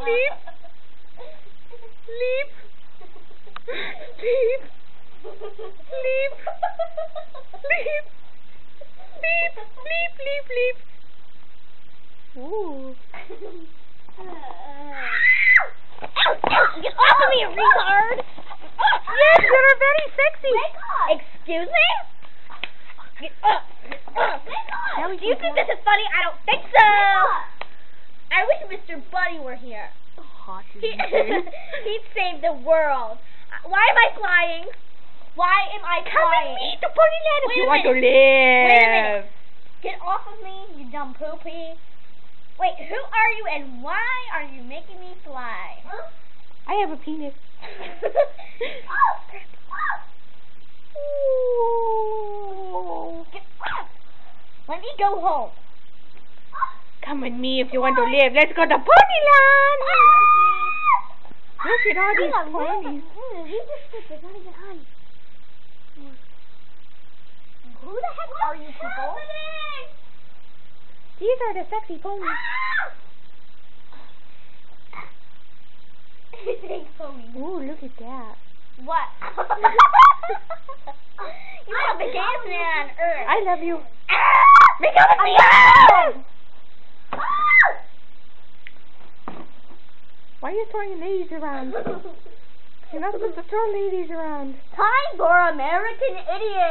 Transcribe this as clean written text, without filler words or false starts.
Sleep. Sleep. Sleep. Sleep. Sleep. Sleep. Sleep. Sleep. Sleep. Ooh. Get off of me, you retard! Yes, you're very sexy. Excuse me? Get up! Do you think this is funny? I don't think so! I wish Mr. Buddy were here. Hot as He'd you save the world. Why am I flying? Why am I Come flying? with me to Ponyland if Wait you a want to minute. live. Wait a minute. Get off of me, you dumb poopy. Wait, who are you and why are you making me fly? I have a penis. Ooh. Get off! Let me go home. Come with me if you want to live. Let's go to Ponyland. Look at all these ponies. There's not even honey. Who the heck are you people? These are the sexy ponies. Big pony. Ooh, look at that. What? You are the biggest man on earth. I love you. Because of me! Why are you throwing ladies around? You're not supposed to throw ladies around. Time for American Idiot.